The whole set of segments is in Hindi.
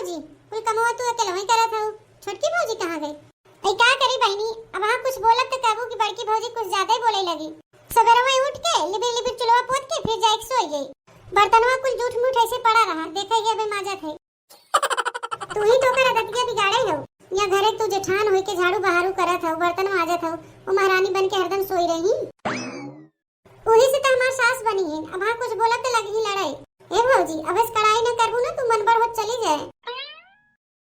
भौजी कुल कमवा तू अकेले वही करत हूँ। छोटकी भौजी कहाँ गई? ऐ का करी बहनी, अब हाँ कुछ बोलब तो कहबू कि बड़की भौजी कुछ ज्यादा ही बोले लगी। सवेरे में उठ के लिबिर लिबिर चुलवा पोत के फिर जाके सोई गई। बर्तनवा कुल जूठ मूठ ऐसे पड़ा रहा, देखा ये अबे माजा थे। तू ही तो कर दतिया बिगाड़े हो। या घरे तू जेठान होई के झाड़ू बहारू करत हो, बर्तन माजत हो, वो महारानी बन के हरदम सोई रही। वही से तो हमार सास बनी है। अब हाँ कुछ बोलब तो लगी लड़ाई। ए भौजी अब इस कड़ाई न करबू ना तू मन बढ़ होत चली जाए।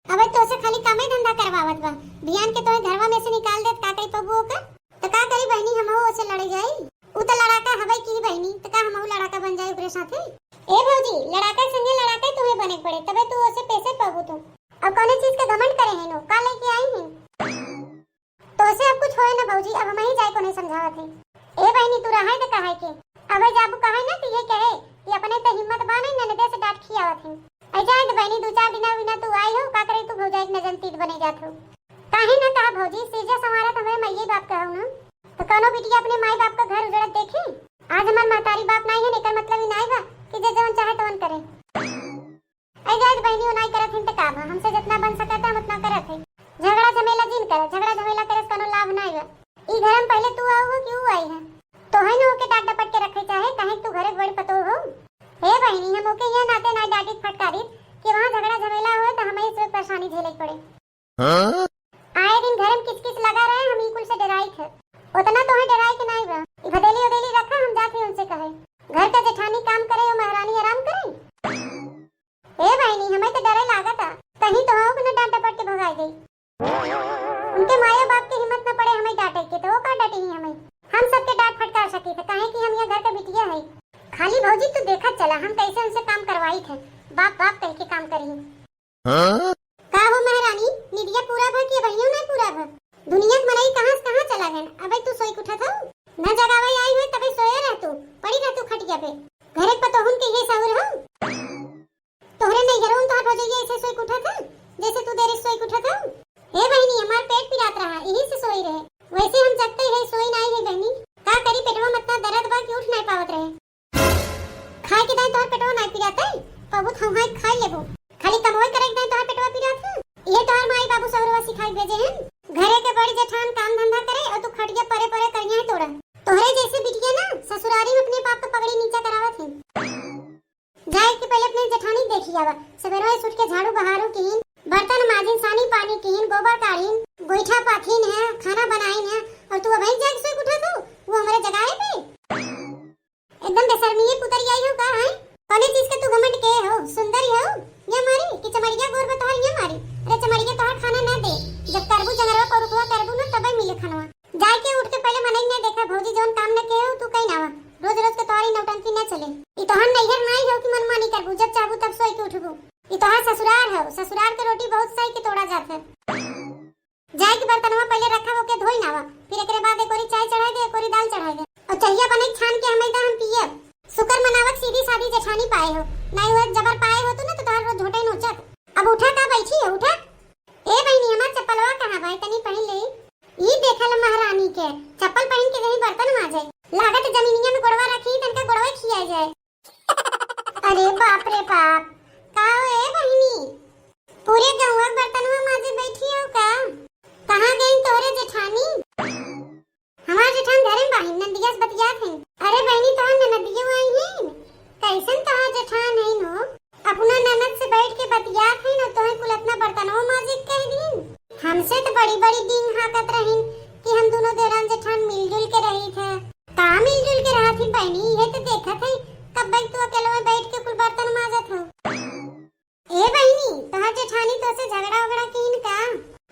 अब तो से खाली कामे धंधा करवावत बा। ध्यान के तोए घरवा में से निकाल देत का करी पबू का। तो का करी बहनी हमहू ओसे लड़ जाई। उ तो लड़ाका हवई की बहनी, तो का हमहू लड़ाका बन जाई ओकरे साथे। ए भौजी लड़ाका संगे लड़ाका तुम्हें बने पड़े तबे तू ओसे पैसे पाबू तुम। अब कौन चीज का घमंड करे है नो का लेके आई है। तो से अब कुछ होए ना भौजी, अब हम ही जाए को नहीं समझावत है। ए बहनी तू रहा है तो कहे के अब जाबू कहे ना कि ये कहे कि अपने तो हिम्मत बाने ननदे से डांट खियावत है। ऐ जाए तो बहनी दो चार दिना बिना तू आई हो का करे तू भौजा एक नजन तीत बने जात हो। काहे ना कहा भौजी सीजा समारा तो हमें मईये बाप कहू ना। तो कोनो बिटिया अपने माई बाप का घर उजड़त देखे। आज हमार महतारी बाप नहीं है एकर मतलब ही नहीं बा कि जे जवन चाहे तवन करे। ऐ जाए तो बहनी नहीं करत हिन त का बा, हमसे जितना बन सकत हम उतना करत है। झगड़ा झमेला जिन करे, झगड़ा झमेला करे कोनो लाभ नहीं बा। ई घर में पहले तू आओ हो कि ऊ आई है तो है ना ओके डांट डपट के रखे चाहे काहे तू घरे बड़ी पतो हो। हे बहनी हम ओके ये नाते ना डांटी फटकारी कि वहां झगड़ा झमेला हो तो हमें इस परेशानी झेले पड़े। आए दिन घर में किस किस लगा रहे हम इकुल से डराई थे। उतना तो है डराई के नहीं बा। ई भदेली उदेली रखा हम जाते उनसे कहे घर का जेठानी काम करे और महारानी आराम करे। हे बहनी हमें तो डरे लागा था कहीं तो हो ना डांट डपट के भगाई गई। उनके माया बाप की हिम्मत न पड़े हमें डांटे के तो वो का डांटे ही हमें। हम सबके डांट फटकार सकी थे काहे कि हम यहाँ घर का बिटिया है। खाली भौजी तू देखत चला हम कैसे उनसे काम करवाई थे। बाप बाप कह के काम करी। का हो महारानी निदिया पूरा भर के भइयो नहीं पूरा भर। दुनिया के मनई कहां से कहां चला गए। अबे तू सोई उठा था न जगावे आई हुई तबे सोए रह तू पड़ी रह तू खटिया पे। घरे पतोहन के ये सहुर हो तोहरे नहीं घरों तो भौजी ऐसे सोई उठा था जैसे तू देरे सोई उठा था। हे बहनी हमार पेट पिरात रहा यही से सोई रहे। वैसे हम जगते रहे सोई नहीं है बहनी। का करी पेटवा में इतना दर्द बा कि उठ नहीं पावत रहे। खाए के दाई तोहर पेटवा नहीं पिरात है पबू हम हाय खा लेबो। खाली कमोई करे दाई तोहर पेटवा पिरात है। ये तोहर माई बाबू सौरवा सिखाई भेजे हैं। घरे के बड़ी जेठान काम धंधा करे और तू खटिया परे परे करिया है तोरा। तोहरे जैसे बिटिया ना ससुरारी में अपने बाप का पगड़ी नीचा करावत है। जाए के पहले अपने जेठानी देखी आवा। सवेरे उठ के झाड़ू बहारू कीन बर्तन माजिन सानी पानी कीन गोबर काढ़ीन गोईठा पाथीन है खाना बनाईन है और तू अभी जाग सोई उठा तू वो हमारे जगाए पे। एकदम बेशर्मी पुतरी आई हो का है। कौन चीज के तू घमंड के हो सुंदरी हो ये मारी कि चमड़िया गोर में तोहर ये मारी। अरे चमड़िया तोहर खाना ना दे जब करबू जंगरवा पर रुकवा करबू ना तबे मिले खाना। जाए के उठ के पहले मनई ने देखा भौजी जोन काम न के हो तू कहीं ना रोज रोज के तोहरी नौटंकी न चले। ई तोहर नैहर नहीं हो कि मनमानी करबू जब चाहबू तब सोई के उठबू। ई तोहर ससुराल हो ससुराल के रोटी बहुत सही के तोड़ा जात है। जाए के बर्तनवा पहले रखा हो के धोई नावा फिर एकरे बाद एकोरी चाय चढ़ाई दे एकोरी दाल चढ़ाई दे और चहिया बने छान के हमें हम पियब। शुक्र मनावत सीधी सादी जेठानी पाए हो नहीं हो जबर पाए हो तो ना तो तोहर रोज झोटे नोचत। अब उठा का बैठी है उठा। ए बहनी हमार चप्पलवा कहां भाई तनी पहन ले। ई देखल महारानी के चप्पल पहन के कहीं बर्तन माजे लागत जमीनिया में गोड़वा रखी तनका गोड़वा खिया जाए। अरे बाप रे बाप का ए बहनी पूरे गांव में बर्तनवा माजे बैठी हो का। कहां गई तोरे जेठानी। हमार जेठान घरे में बाहिन नंदिया से बतियात है। अरे बहनी तोहर ननदिया आई है कैसन तोहर जेठान है नो अपना ननद से बैठ के बतियात है न तोहे कुल अपना बर्तनवा माजे कह दिन। हमसे तो बड़ी बड़ी डींग हाकत रहिन कि हम दोनों देरान जेठान मिलजुल के रही थे। का मिलजुल के रहा थी बहनी ये तो देखत है कब तू अकेले में बैठ के कुल बर्तन माजत हो। ए बहनी तोहर जेठानी तो से झगड़ा वगड़ा कीन का।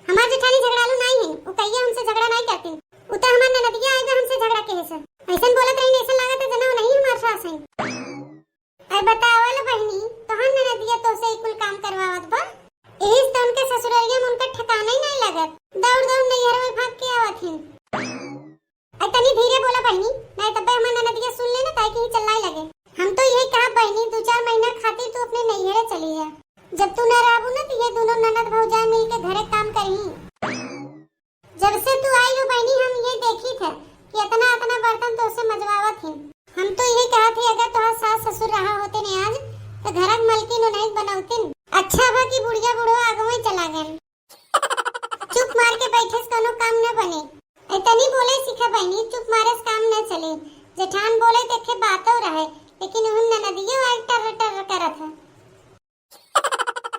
हमार जेठानी झगड़ालू नहीं है वो कहिया हमसे झगड़ा नहीं करती। उ तो हमार ननदिया आएगा हमसे झगड़ा के है ऐसन बोलत रही ऐसा लागत है जना नहीं हमार सास है। ऐ बतावल बहनी तोहर ननदिया तो से कुल काम करवावत बा इस तो उनके ससुरालिया में उनका ठिकाना ही नहीं लगत दौड़ दौड़ नैहर में भाग के आवत है। ऐ तनी धीरे बोला बहनी नहीं तब हमार ननदिया सुन ले ना ताकि ही चलने लगे। हम तो यही कहा बहनी 2-4 महीना खातिर तू अपने नैहरे चली जा। जब तू न रहबू ना तो ये दोनों ननद भौजाई मिल के घरे काम करही। जब से तू आई हो बहनी हम ये देखी थे कि इतना इतना बर्तन तो से मजवावत है। हम तो यही कहा थे अगर तोहर सास ससुर रहा होते ने आज तो घरक मलकिन नहीं बनौतिन। अच्छा बा कि बुढ़िया बुढ़वा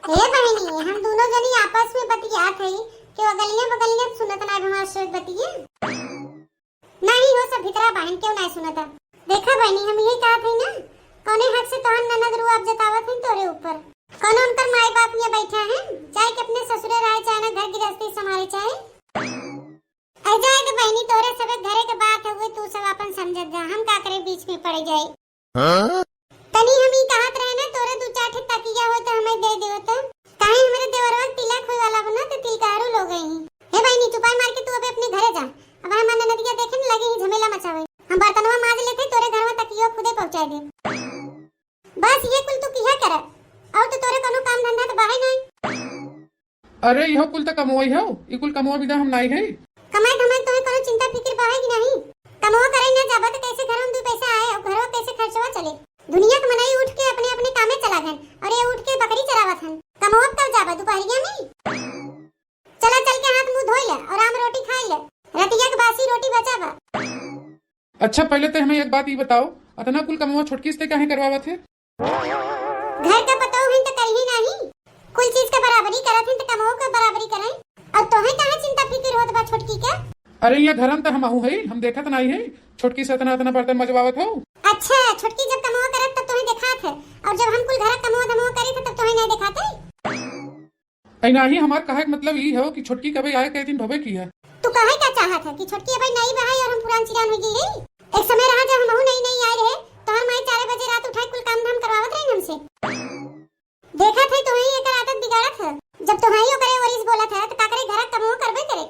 हे बहनी, हम दोनों जनी आपस में बतियात हई कि अगलियां सुनत ना हमार शोर बतिये नहीं हो, सब भीतरा बहन क्यों नहीं सुनता। देखा बहनी, हम यही कहत हई ना, कौने हक से तोहन ननद रुआब जतावत हई तोरे ऊपर। कौन उनकर माई बाप यहाँ बैठा है, चाहे कि अपने ससुरे रहे चाहे ना घर गृहस्थी संभाले चाहे जाए तो बहनी तोरे सब घरे के बात हुए, तू सब अपन समझत जा, हम का करे बीच में पड़ जाए। तनी हम ही कहत रहे ना तोरे दो चार ठे तकिया हो तो हमें दे दियो तो काहे हमारे देवरवा तिलक होय वाला बना तो तिलकारू लो गई। हे बहनी चुपाई मार के तू अबे अपने घरे जा, अब हम ननदिया देखे न लगे ही झमेला मचावे। हम बर्तनवा माज लेते तोरे घरवा तकियो खुदे पहुंचा दे। बस ये कुल तू किया कर और तो तोरे कोनो काम धंधा तो बाहे नहीं। अरे यह कुल तो कमोई हो, ई कुल कमोआ बिदा हम नहीं है। कमाई धमाई तोहे कोनो चिंता फिक्र बाहे कि नहीं। कमवा करे ना जाबा तो कैसे घर में दो पैसा आए और घरवा कैसे खर्चवा चले। दुनिया के मनाई उठ के अपने अपने कामे चला गए और ये उठ के बकरी चरावत हन। कमवा कब जाबा दोपहरिया में। चला चल के हाथ मुंह धोई ले और आम रोटी खाई ले, रतिया के बासी रोटी बचावा। अच्छा पहले तो हमें एक बात ये बताओ, अतना कुल कमोआ छोटकी से काहे करवावत है? घर का पतो है तो कर ही नहीं, कुल चीज के बराबरी करत है तो कमवा के बराबरी कराई। और तोहे काहे चिंता फिक्र होत बा छोटकी के? अरे ये घरन तो हम आहू है, हम देखत नहीं है छोटकी से अतना अतना बर्तन मजवावत हो। अच्छा छोटकी जब कमवा करत तब तोहे दिखात है और जब हम कुल घर कमवा धमवा करी तब तोहे नहीं दिखाते। ऐना ही हमार कहे का मतलब ये हो कि छोटकी कभी आए कई दिन ढोबे की है। तू कहे क्या चाहत है कि छोटकी अभी नई बहाई और हम पुरान चिरान हो गई। एक समय रहा जब हम नई आए रहे तो हर माई 4 बजे रात उठाए कुल काम धाम करवावत रही हमसे। देखा थे तो ही एक आदत बिगाड़त है, जब तो हाई करे वरिस बोलत है तो का करे घर कमवा करबे करे।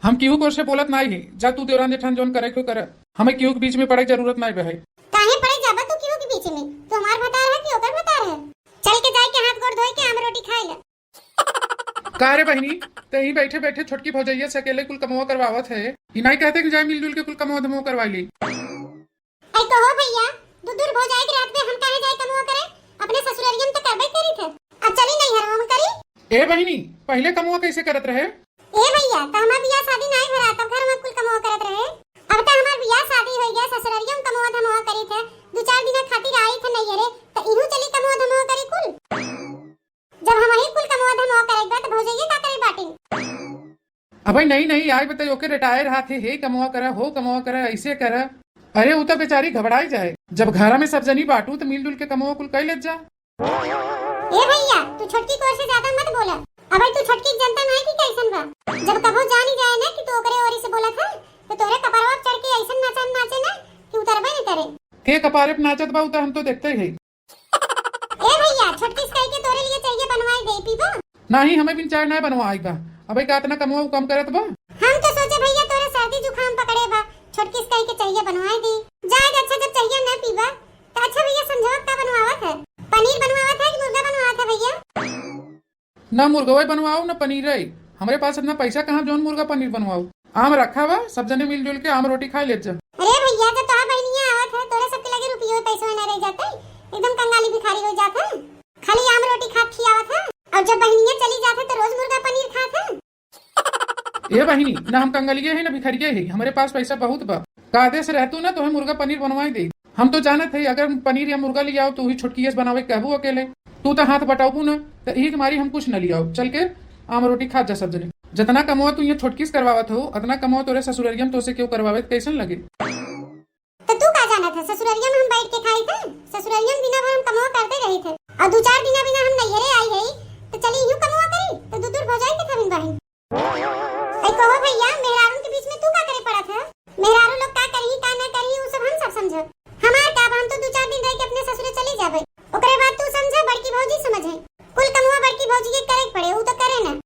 हम केहू को से बोलत नहीं है, जा तू देवरान जेठान जोन करे क्यों करे, हमें केहू के बीच में पड़े जरूरत नहीं है। काहे पड़े जाबा तू केहू के बीच में, तू हमार भतार है कि ओकर भतार है। चल के जाए के हाथ गोड़ धोए के आम रोटी खाए ले। का रे बहनी, तही बैठे बैठे छोटकी भौजैया से अकेले कुल कमवा करवावत है, ई नहीं कहते कि जाए मिलजुल के कुल कमवा धमवा करवा ली। ऐ कहो भैया, दूर हो जाए कि रात में हम काहे जाए कमवा करे, अपने ससुरालियन तो करबे करी थे, अब चली नहीं हर हम करी। ए बहनी, पहले कमवा कैसे करत रहे? ए भैया तो हमार बियाह शादी नहीं भरा तब घर में कुल कमवा करत रहे। अब तो हमार बियाह शादी हो गया, ससुरालियन कमवा धमवा करी थे, 2-4 दिन खातिर आई थे नहीं रे तो इहू चली कमवा धमवा करी कुल। जब हम ही कुल कमवा धमवा करेगा तो भौजैया का करे बाटी। अबे नहीं आई बताइए, ओके रिटायर हाथे हे कमवा करा हो कमवा करा ऐसे करा। अरे वो तो बेचारी घबराई जाए, जब घर में सब जनी बांटू तो मिलजुल के कमवा कुल कई ले जा। ए भैया तू छोटकी को से ज्यादा मत बोला, अबे तू छोटकी जनता नहीं कि कैसन बा। जब कबो जान ही जाए ना कि तू ओकरे ओरी से बोला था तो तोरे कपारवा चढ़ के ऐसन नाचे ना कि उतरबे नहीं करे। के कपारे पे नाचत बा तो हम तो देखते ही। ए भैया छोटकी से के तोरे लिए चाहिए बनवाई दे पीबो। नहीं हमें बिन चाय नहीं बनवाई बा, अबे का इतना कमवा कम करत बा। हम तो सोचे भैया तोरे सर्दी जुकाम पकड़े बा, छोटकी से के चाहिए बनवाई दी। जाए अच्छा जब चाहिए ना पीबा तो अच्छा भैया समझाओ का बनवावत है, पनीर बनवावत है कि मुर्गा बनवावत है भैया? ना मुर्गा बनवाओ ना पनीर है, हमारे पास इतना पैसा कहाँ जोन मुर्गा पनीर बनवाओ। आम रखा हुआ सब जने मिलजुल के आम रोटी खाई ले जा। अरे भैया जब तोरा बहनिया आवत है तोरे सबके लगे रुपये पैसे ना रह जाते, एकदम कंगाली भिखारी हो जाता, खाली आम रोटी खा खियावत है और जब बहनिया चली जाते तो रोज मुर्गा पनीर खात है। ए बहनी ना हम कंगालिये है ना भिखारिये है, हमारे पास पैसा बहुत बा, का आदेश रहतू ना तो हम मुर्गा पनीर बनवाई दे। हम तो जानत है अगर पनीर या मुर्गा ले आओ तो ही छोटकी बनावे कहबू अकेले, तू तो हाथ बटाबू ना तो यही तुम्हारी हम कुछ न लियाओ। चल के आम रोटी खा जा सब जने, जितना कमवा तू ये छोटकी से करवावत हो उतना कमवा तोरे ससुरालियम तो से क्यों करवावे कैसन लगे। तो तू का जाना था, ससुरालियम में हम बैठ के खाई थे, ससुरालियम बिना भर हम कमवा करते रहे थे और 2-4 दिन बिना हम नैहरे आई गई तो चली यूं कमवा करी तो दूर हो जाए था बिन बहन। ऐ कहो भैया मेहरारू के बीच में तू का करे पड़ा था, मेहरारू लोग का करही का ना करही वो सब हम सब समझो, हमार का हम तो 2-4 दिन रह के अपने ससुरे चली जाबे, ओकरे बाद तू समझे बड़की भौजी समझे, कुल कमवा बड़की भौजी के करे पड़े वो तो करे ना।